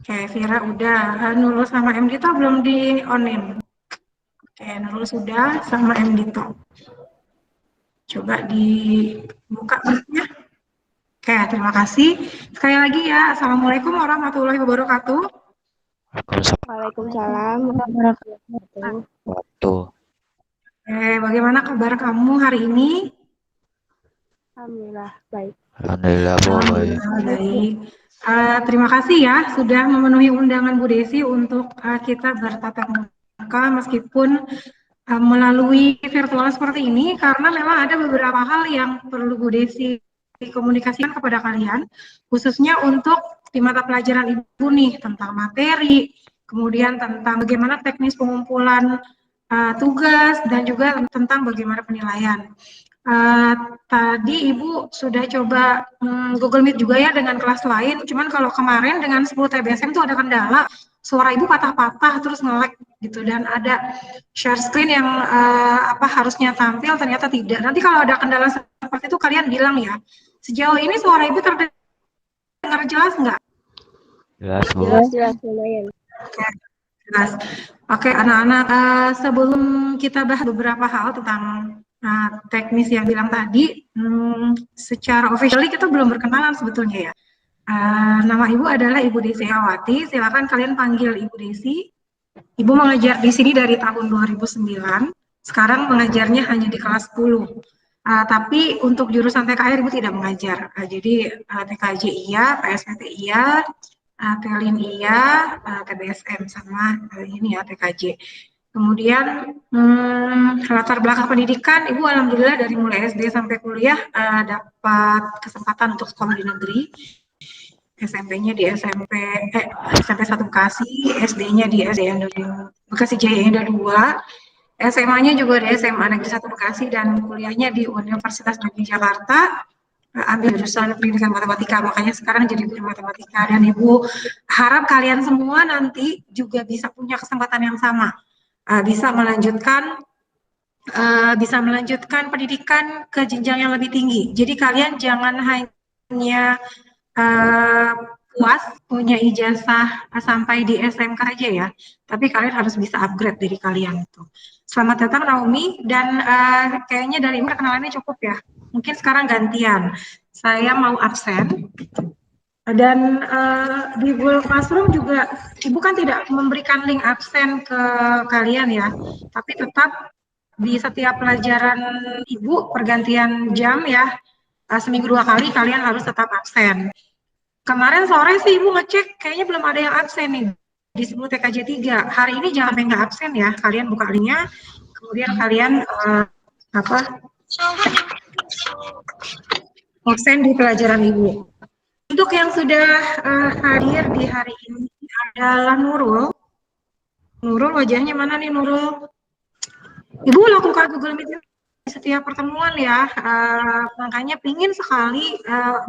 Oke, Vira udah. Nurul sama M Dito belum di onin. Oke, Nurul sudah sama M Dito. Coba dibuka mic-nya. Oke, terima kasih. Sekali lagi ya, Assalamualaikum warahmatullahi wabarakatuh. Waalaikumsalam warahmatullahi wabarakatuh. Bagaimana kabar kamu hari ini? Alhamdulillah baik. Alhamdulillah baik. Baik. Terima kasih ya sudah memenuhi undangan Bu Desi untuk kita bertatap muka meskipun melalui virtual seperti ini karena memang ada beberapa hal yang perlu Bu Desi komunikasikan kepada kalian khususnya untuk di mata pelajaran Ibu nih tentang materi, kemudian tentang bagaimana teknis pengumpulan tugas dan juga tentang bagaimana penilaian. Tadi Ibu sudah coba Google Meet juga ya dengan kelas lain, cuman kalau kemarin dengan 10 TBSM itu ada kendala, suara Ibu patah-patah terus nge-lag gitu dan ada share screen yang harusnya tampil ternyata tidak. Nanti kalau ada kendala seperti itu kalian bilang ya. Sejauh ini suara Ibu terdengar jelas nggak? Jelas, Bu. Jelas lumayan. Oke, jelas. Oke, anak-anak, sebelum kita bahas beberapa hal tentang teknis yang bilang tadi, secara officially kita belum berkenalan sebetulnya ya. Nama Ibu adalah Ibu Desi Awati. Silakan kalian panggil Ibu Desi. Ibu mengajar di sini dari tahun 2009. Sekarang mengajarnya hanya di kelas 10. Tapi untuk jurusan TKR Ibu tidak mengajar. Jadi TKJ iya, PSPT iya, TELIN iya, TBSM sama ini ya TKJ. Kemudian latar belakang pendidikan, Ibu alhamdulillah dari mulai SD sampai kuliah dapat kesempatan untuk sekolah di negeri. SMP-nya di SMP 1 Bekasi, SD-nya di SDN Bekasi Jaya Indah 2, SMA-nya juga di SMA Negeri 1 Bekasi dan kuliahnya di Universitas Negeri Jakarta. Ambil jurusan pendidikan matematika, makanya sekarang jadi guru matematika. Dan Ibu harap kalian semua nanti juga bisa punya kesempatan yang sama, bisa melanjutkan pendidikan ke jenjang yang lebih tinggi. Jadi kalian jangan hanya puas punya ijazah sampai di SMK aja ya, tapi kalian harus bisa upgrade diri kalian itu. Selamat datang Naomi, dan kayaknya dari ini perkenalannya cukup ya. Mungkin sekarang gantian, saya mau absen. Dan di Google Classroom juga Ibu kan tidak memberikan link absen ke kalian ya, tapi tetap di setiap pelajaran Ibu pergantian jam ya, seminggu 2 kali kalian harus tetap absen. Kemarin sore sih Ibu ngecek, kayaknya belum ada yang absen nih di 10 TKJ 3. Hari ini jangan sampai nggak absen ya, kalian buka linknya, kemudian kalian absen di pelajaran Ibu. Untuk yang sudah hadir di hari ini adalah Nurul. Nurul, wajahnya mana nih Nurul? Ibu lakukan Google Meet setiap pertemuan ya, makanya pingin sekali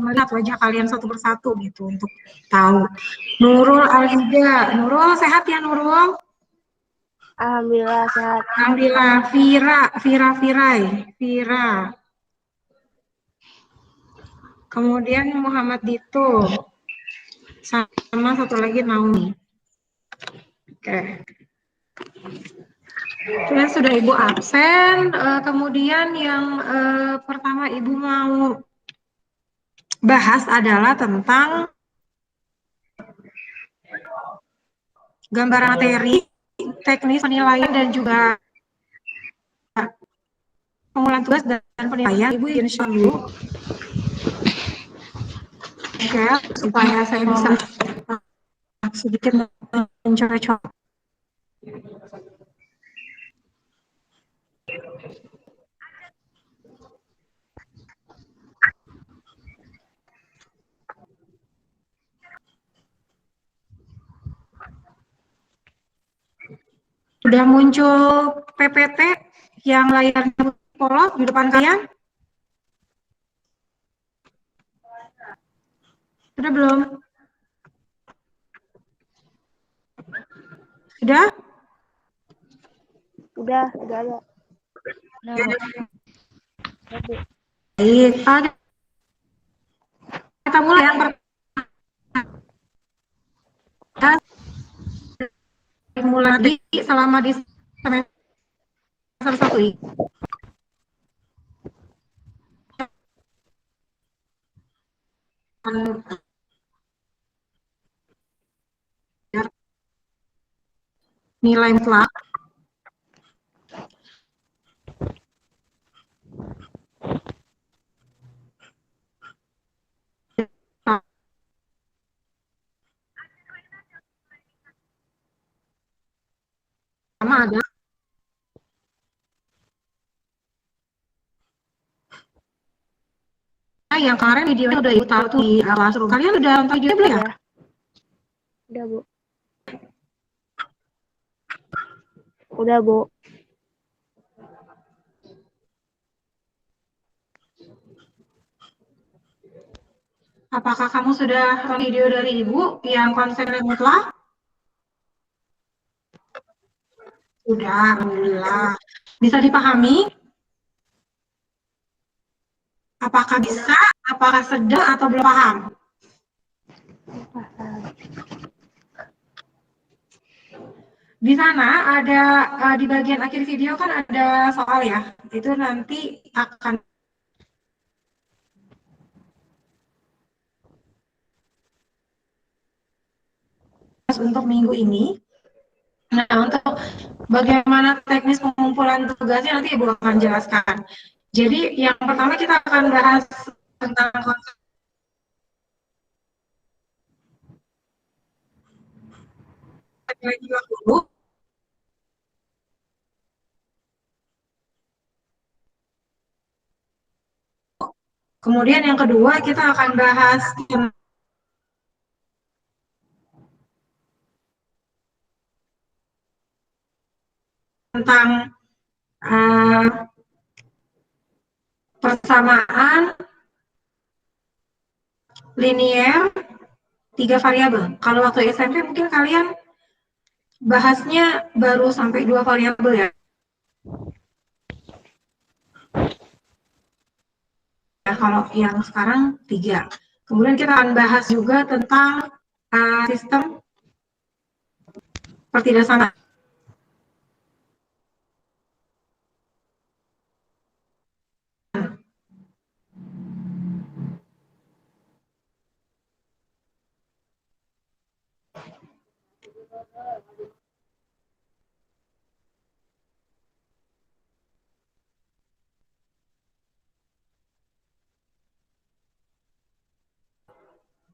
melihat wajah kalian satu persatu gitu untuk tahu. Nurul Alida, Nurul sehat ya Nurul? Alhamdulillah sehat. Alhamdulillah. Vira. Kemudian Muhammad Dito, sama satu lagi Naomi. Oke. Kalian sudah Ibu absen, kemudian yang pertama Ibu mau bahas adalah tentang gambaran materi, teknis penilaian dan juga pengumpulan tugas dan penilaian. Ibu izin share dulu. Oke, supaya saya bisa sedikit mencoba. Sudah muncul PPT yang layarnya polos di depan kalian? Sudah belum? Sudah? Udah ada. Baik, kita mulai yang pertama tadi selama di semester 1 ini nilai mutlak sama ada yang kemarin videonya udah ibu tahu tuh di Classroom. Kalian udah nonton juga belum ya? Ya. Udah, Bu. Udah, Bu. Apakah kamu sudah nonton video dari ibu yang konsep mutlak? Sudah, alhamdulillah. Bisa dipahami? Apakah bisa? Apakah sedang atau belum paham? Di sana ada di bagian akhir video kan ada soal ya. Itu nanti akan untuk minggu ini. Nah, untuk bagaimana teknis pengumpulan tugasnya nanti Ibu akan jelaskan. Jadi yang pertama kita akan bahas tentang konsep dulu. Kemudian yang kedua kita akan bahas tentang persamaan linier 3 variabel. Kalau waktu SMP mungkin kalian bahasnya baru sampai 2 variabel ya. Kalau yang sekarang 3. Kemudian kita akan bahas juga tentang sistem pertidaksamaan.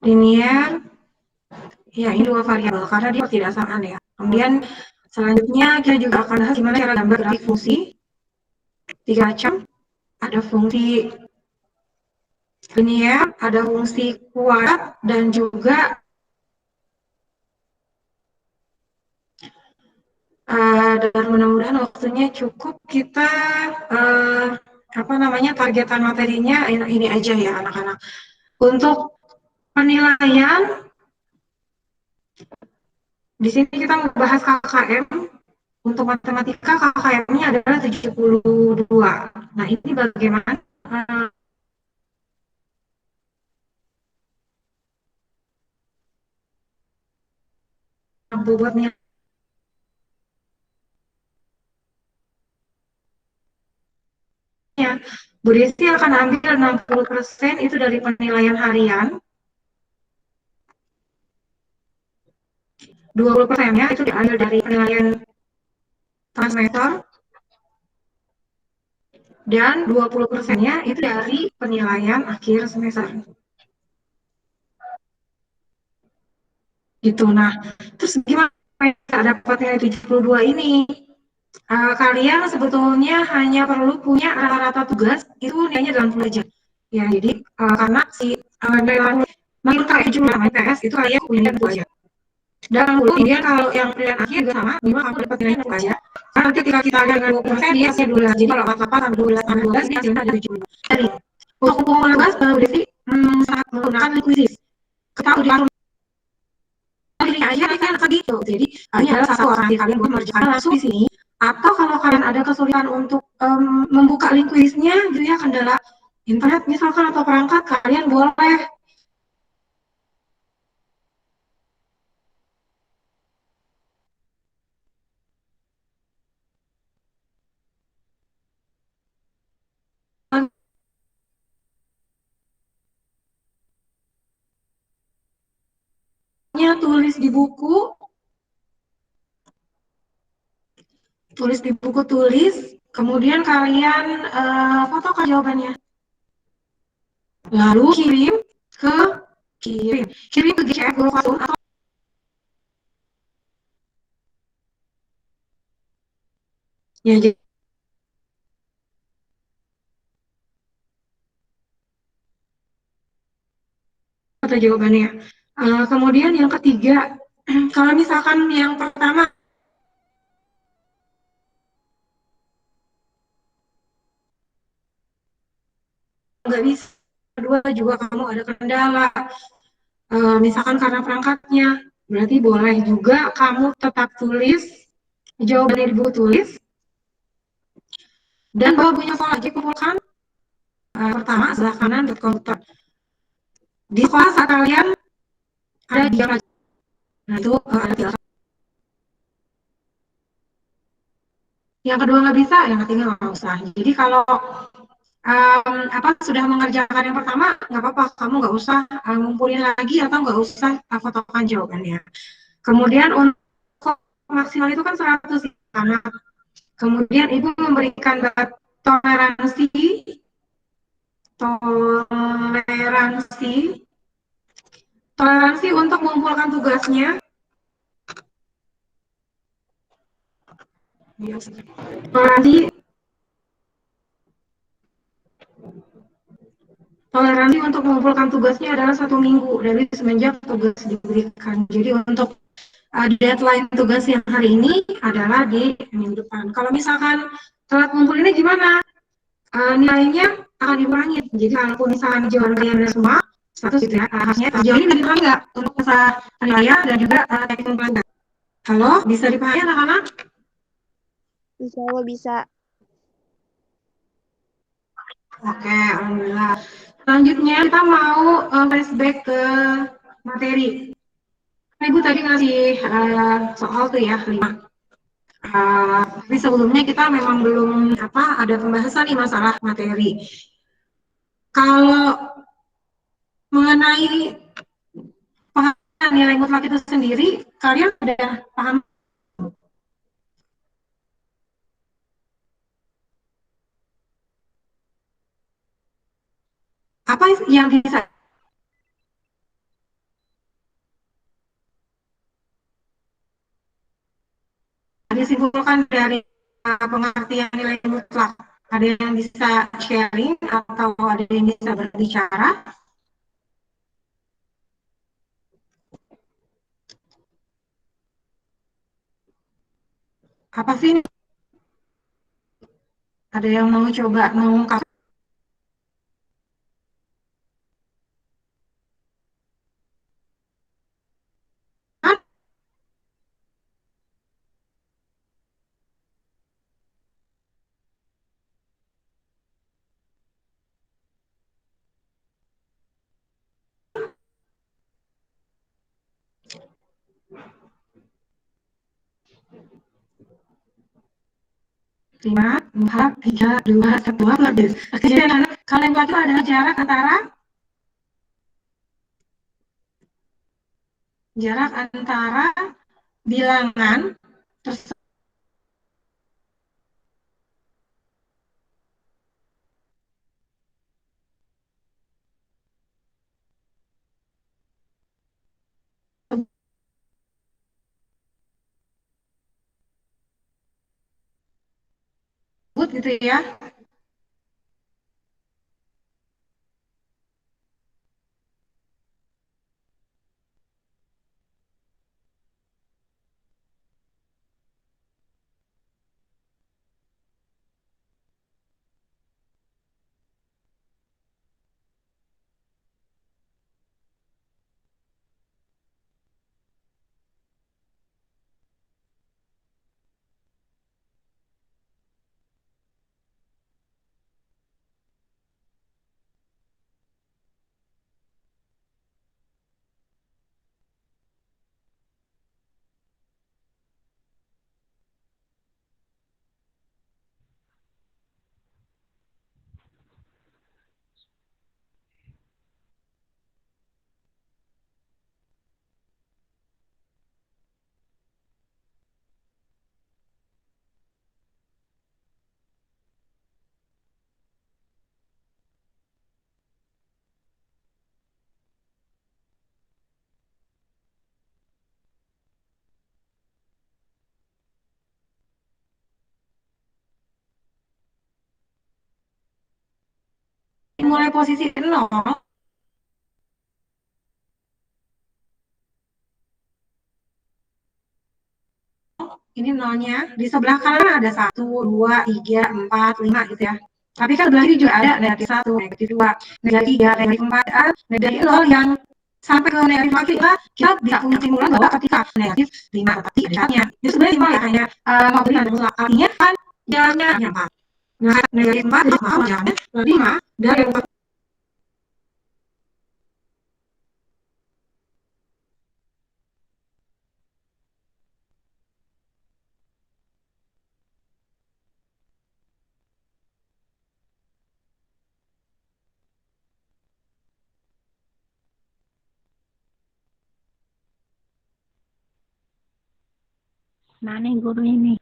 Linear, ya ini 2 variabel karena dia pertidaksamaan ya. Kemudian selanjutnya kita juga akan bahas gimana cara gambar grafik fungsi 3 macam. Ada fungsi linear, ada fungsi kuadrat, dan juga dan mudah-mudahan waktunya cukup. Kita targetan materinya ini aja ya anak-anak. Untuk penilaian di sini kita membahas KKM. Untuk matematika KKM-nya adalah 72. Nah, ini bagaimana bobotnya? Bu Desi akan ambil 60% itu dari penilaian harian. 20%-nya itu diambil dari penilaian semester. Dan 20%-nya itu dari penilaian akhir semester. Gitu. Nah, terus gimana dapat nilai 72 ini? Kalian sebetulnya hanya perlu punya rata-rata tugas itu nilainya 80 aja. Ya, jadi karena si nilai menurut jumlah IPS itu kalian punya 2 aja. Dan kemudian kalau yang pilihan akhir juga sama, minimal kamu dapat nilainya 2 aja. Karena nanti ketika kita ada 20%, dia hasilnya 12. Jadi kalau apa-apa tambah 12 tambah 12, dia hasilnya ada 70. Jadi, untuk pengumuman tugas, berarti saat menggunakan liquisis. Kita udah pilih aja kan gitu. Jadi, ini adalah satu orang yang kalian buat mengerjakan langsung di sini. Atau kalau kalian ada kesulitan untuk membuka liquidisnya, gitu ya, kendala internet misalkan atau perangkat, kalian boleh tulis di buku, tulis, kemudian kalian fotokan jawabannya. Lalu ke kirim ke GCF Guru Classroom atau ya jadi atau jawabannya. Kemudian yang ketiga, kalau misalkan yang pertama nggak bisa, kedua juga kamu ada kendala, misalkan karena perangkatnya, berarti boleh juga kamu tetap tulis jawaban di buku tulis. Dan kalau punya soal lagi kumpulkan pertama sebelah kanan komputer. Di sekolah saat kalian ada di jam, nah itu ada tiga. Yang kedua nggak bisa, yang ketiga nggak usah. Jadi kalau sudah mengerjakan yang pertama, nggak apa-apa, kamu nggak usah ngumpulin lagi atau nggak usah fotokan jawabannya. Kemudian untuk maksimal itu kan 100 anak. Kemudian ibu memberikan toleransi, toleransi, toleransi untuk mengumpulkan tugasnya. Toleransi Toleransi untuk mengumpulkan tugasnya adalah 1 minggu dari semenjak tugas diberikan. Jadi untuk deadline tugas yang hari ini adalah di minggu depan. Kalau misalkan telat ngumpulinnya gimana? Nilainya akan dikurangi. Jadi kalau misalkan jawaban kalian ada semua, 100 gitu ya, harusnya sejauh ini diterima nggak untuk masa penilaian dan juga teknik pengumpulan. Halo, bisa dipahami anak-anak? Insya Allah bisa. Oke, alhamdulillah. Selanjutnya kita mau flashback ke materi. Ibu tadi ngasih soal tuh ya 5. Tapi sebelumnya kita memang belum ada pembahasan nih masalah materi. Kalau mengenai paham nilai mutlak itu sendiri, kalian udah paham apa yang bisa disimpulkan dari pengertian nilai mutlak? Ada yang bisa sharing atau ada yang bisa berbicara? Apa sih? Ada yang mau coba mengungkap? Lima, empat, tiga, dua, satu, habis. Kejadian kalian itu adalah jarak antara bilangan tersebut gitu ya. mulai posisi 0, ini nolnya, di sebelah kanan ada 1, 2, 3, 4, 5 gitu ya. Tapi kan sebelah kiri juga ada negatif 1, negatif 2, negatif 3, negatif 4, negatif 0 yang sampai ke negatif lagi lah, kita bisa punya kesimpulan bahwa ketika negatif 5 tetap di jaraknya. Itu sebenarnya simpel ya, hanya mau beri dan mutlak. Artinya kan jaraknya 4. Nah, negatif 4 itu mau jaraknya 5 dan yang Mana guru ini?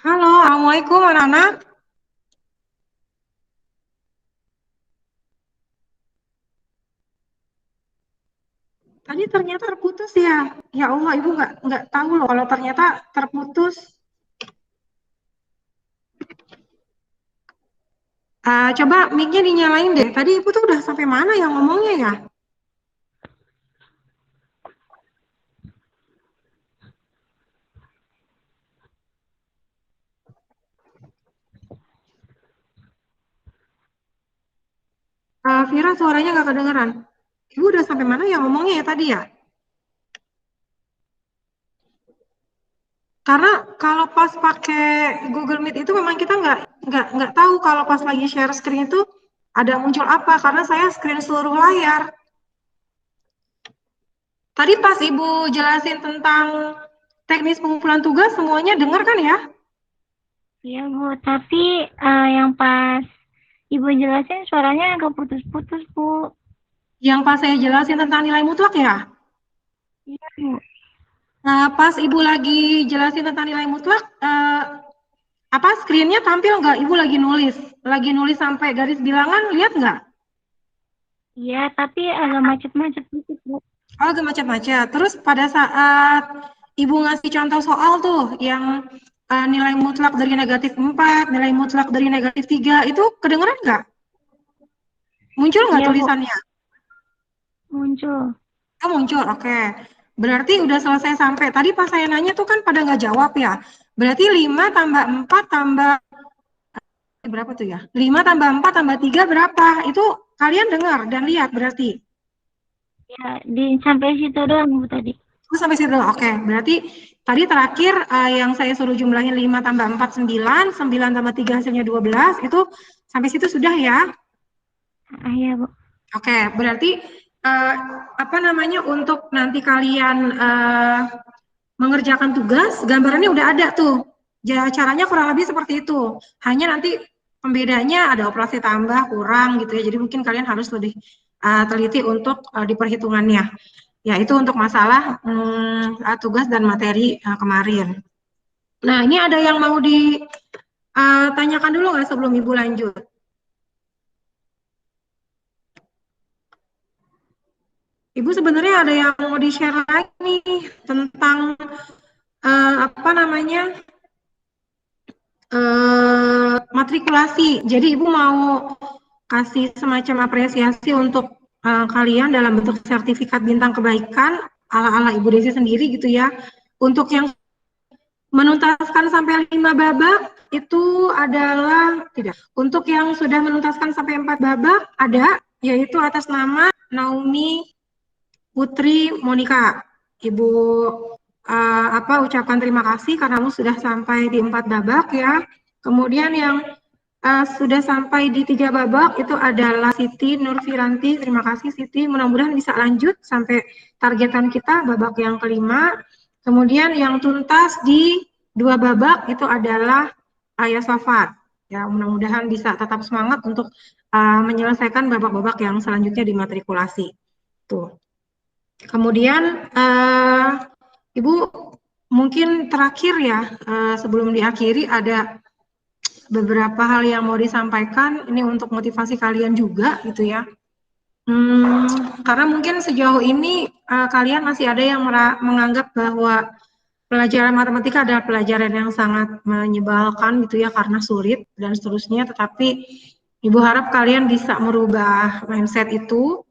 Halo, Assalamualaikum anak-anak. Tadi ternyata terputus ya. Ya Allah, Ibu nggak tahu loh kalau ternyata terputus. Coba mic-nya dinyalain deh. Tadi Ibu tuh udah sampai mana yang ngomongnya ya? Vira, suaranya nggak kedengeran. Ibu udah sampai mana yang ngomongnya ya tadi ya? Karena kalau pas pakai Google Meet itu memang kita nggak tahu kalau pas lagi share screen itu ada muncul apa, karena saya screen seluruh layar. Tadi pas Ibu jelasin tentang teknis pengumpulan tugas, semuanya dengar kan ya? Iya Bu, tapi yang pas Ibu jelasin suaranya agak putus-putus Bu. Yang pas saya jelasin tentang nilai mutlak ya? Iya Bu. Nah, pas Ibu lagi jelasin tentang nilai mutlak, apa screen-nya tampil nggak? Ibu lagi nulis sampai garis bilangan, lihat nggak? Iya, tapi agak macet-macet gitu Bu. Oh, agak macet-macet. Terus pada saat Ibu ngasih contoh soal tuh, yang nilai mutlak dari negatif 4, nilai mutlak dari negatif 3, itu kedengeran nggak? Muncul nggak Iya, Bu. tulisannya? Muncul. Oh, muncul, oke. Berarti udah selesai sampai. Tadi pas saya nanya tuh kan pada nggak jawab ya. Berarti 5 tambah 4 tambah berapa tuh ya? 5 tambah 4 tambah 3 berapa? Itu kalian dengar dan lihat berarti. Ya, sampai situ doang Bu tadi. Terus sampai situ. Oke, berarti tadi terakhir yang saya suruh jumlahin 5 tambah 4, 9, 9 tambah 3 hasilnya 12, itu sampai situ sudah ya? Iya, Bu. Oke, berarti apa namanya, untuk nanti kalian mengerjakan tugas, gambarannya udah ada tuh. Caranya kurang lebih seperti itu. Hanya nanti pembedanya ada operasi tambah, kurang gitu ya. Jadi mungkin kalian harus lebih teliti untuk di perhitungannya. Ya, itu untuk masalah tugas dan materi kemarin. Nah, ini ada yang mau ditanyakan dulu nggak sebelum Ibu lanjut? Ibu sebenarnya ada yang mau di-share lagi nih tentang apa namanya, matrikulasi. Jadi Ibu mau kasih semacam apresiasi untuk kalian dalam bentuk sertifikat bintang kebaikan ala-ala Ibu Desi sendiri gitu ya. Untuk yang menuntaskan sampai 5 babak itu adalah tidak. Untuk yang sudah menuntaskan sampai 4 babak ada, yaitu atas nama Naomi Putri Monika. Ibu ucapkan terima kasih karena kamu sudah sampai di 4 babak ya. Kemudian yang sudah sampai di 3 babak itu adalah Siti Nurfiranti. Terima kasih Siti, mudah-mudahan bisa lanjut sampai targetan kita babak yang kelima. Kemudian yang tuntas di 2 babak itu adalah Ayah Safat. Ya, mudah-mudahan bisa tetap semangat untuk menyelesaikan babak-babak yang selanjutnya dimatrikulasi. Tuh. Kemudian Ibu mungkin terakhir ya, sebelum diakhiri ada beberapa hal yang mau disampaikan, ini untuk motivasi kalian juga gitu ya. Karena mungkin sejauh ini kalian masih ada yang menganggap bahwa pelajaran matematika adalah pelajaran yang sangat menyebalkan gitu ya, karena sulit dan seterusnya, tetapi Ibu harap kalian bisa merubah mindset itu,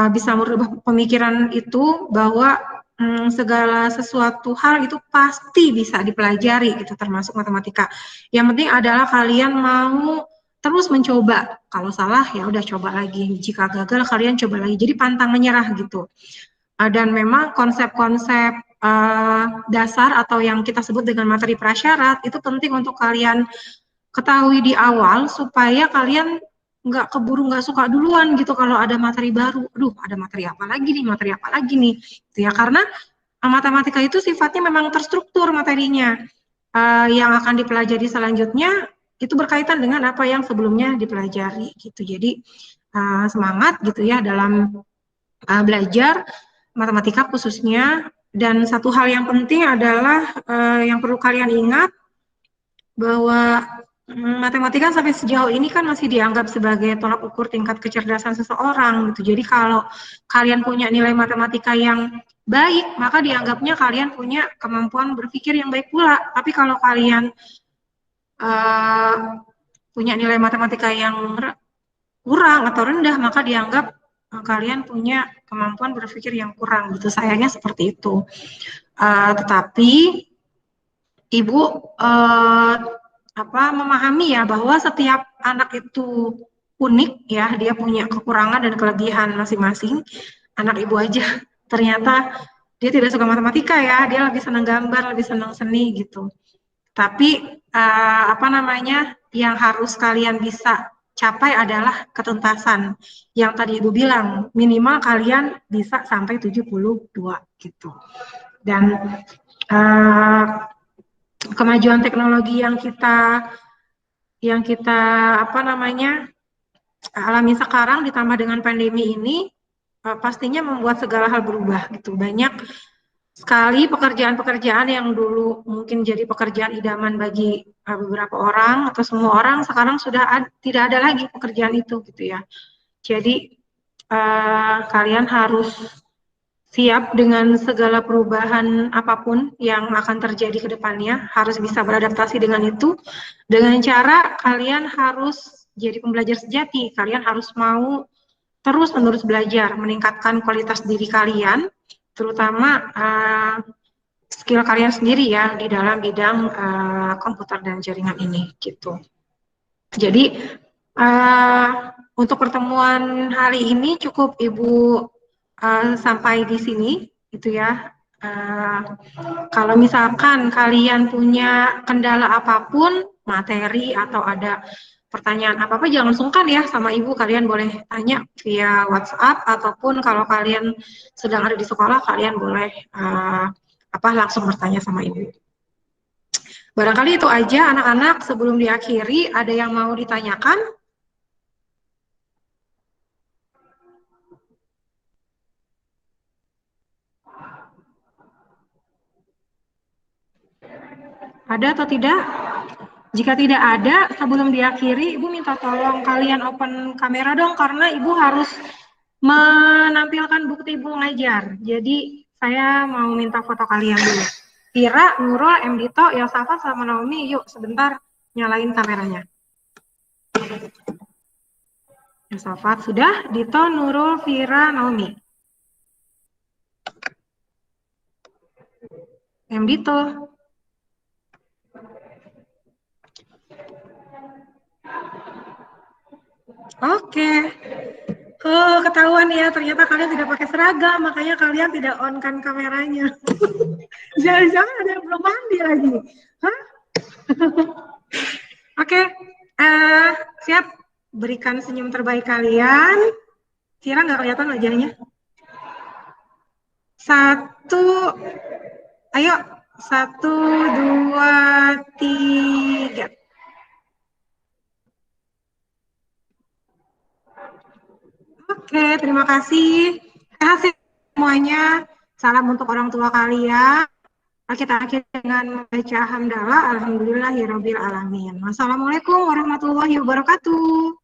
bisa merubah pemikiran itu bahwa segala sesuatu hal itu pasti bisa dipelajari gitu, termasuk matematika. Yang penting adalah kalian mau terus mencoba. Kalau salah ya udah coba lagi. Jika gagal kalian coba lagi. Jadi pantang menyerah gitu. Dan memang konsep-konsep dasar atau yang kita sebut dengan materi prasyarat itu penting untuk kalian ketahui di awal supaya kalian nggak keburu nggak suka duluan gitu kalau ada materi baru. Aduh, ada materi apa lagi nih, gitu ya. Karena matematika itu sifatnya memang terstruktur materinya. Yang akan dipelajari selanjutnya itu berkaitan dengan apa yang sebelumnya dipelajari gitu. Jadi semangat gitu ya dalam belajar matematika khususnya. Dan satu hal yang penting adalah yang perlu kalian ingat bahwa matematika sampai sejauh ini kan masih dianggap sebagai tolak ukur tingkat kecerdasan seseorang gitu. Jadi kalau kalian punya nilai matematika yang baik, maka dianggapnya kalian punya kemampuan berpikir yang baik pula. Tapi kalau kalian punya nilai matematika yang kurang atau rendah, maka dianggap kalian punya kemampuan berpikir yang kurang gitu. Sayangnya seperti itu. Tetapi Ibu memahami ya bahwa setiap anak itu unik ya, dia punya kekurangan dan kelebihan masing-masing. Anak Ibu aja ternyata dia tidak suka matematika ya, dia lebih senang gambar, lebih senang seni gitu. Tapi yang harus kalian bisa capai adalah ketuntasan. Yang tadi Ibu bilang, minimal kalian bisa sampai 72 gitu. Dan kemajuan teknologi yang kita alami sekarang ditambah dengan pandemi ini pastinya membuat segala hal berubah gitu. Banyak sekali pekerjaan-pekerjaan yang dulu mungkin jadi pekerjaan idaman bagi beberapa orang atau semua orang, sekarang sudah tidak ada lagi pekerjaan itu gitu ya. Jadi kalian harus siap dengan segala perubahan apapun yang akan terjadi ke depannya, harus bisa beradaptasi dengan itu, dengan cara kalian harus jadi pembelajar sejati, kalian harus mau terus-menerus belajar, meningkatkan kualitas diri kalian, terutama skill kalian sendiri ya di dalam bidang komputer dan jaringan ini gitu. Jadi untuk pertemuan hari ini cukup Ibu sampai di sini gitu ya. Kalau misalkan kalian punya kendala apapun, materi atau ada pertanyaan apa-apa, jangan sungkan ya sama ibu. Kalian boleh tanya via WhatsApp ataupun kalau kalian sedang ada di sekolah, kalian boleh langsung bertanya sama ibu. Barangkali itu aja anak-anak. Sebelum diakhiri, ada yang mau ditanyakan? Ada atau tidak? Jika tidak ada, sebelum diakhiri, Ibu minta tolong kalian open kamera dong, karena Ibu harus menampilkan bukti Ibu ngajar. Jadi, saya mau minta foto kalian dulu. Vira, Nurul, M. Dito, Yosafat, sama Naomi, yuk sebentar nyalain kameranya. Yosafat sudah, Dito, Nurul, Vira, Naomi. M. Dito. Oke. Ketahuan ya, ternyata kalian tidak pakai seragam, makanya kalian tidak on-kan kameranya. Jangan-jangan ada yang belum mandi lagi. Hah? Oke, siap. Berikan senyum terbaik kalian. Kira nggak kelihatan wajahnya? 1, ayo. 1, 2, 3. Oke, terima kasih. Kasih semuanya. Salam untuk orang tua kalian. Kita akhiri dengan membaca hamdalah. Alhamdulillahirabbil alamin. Wassalamualaikum warahmatullahi wabarakatuh.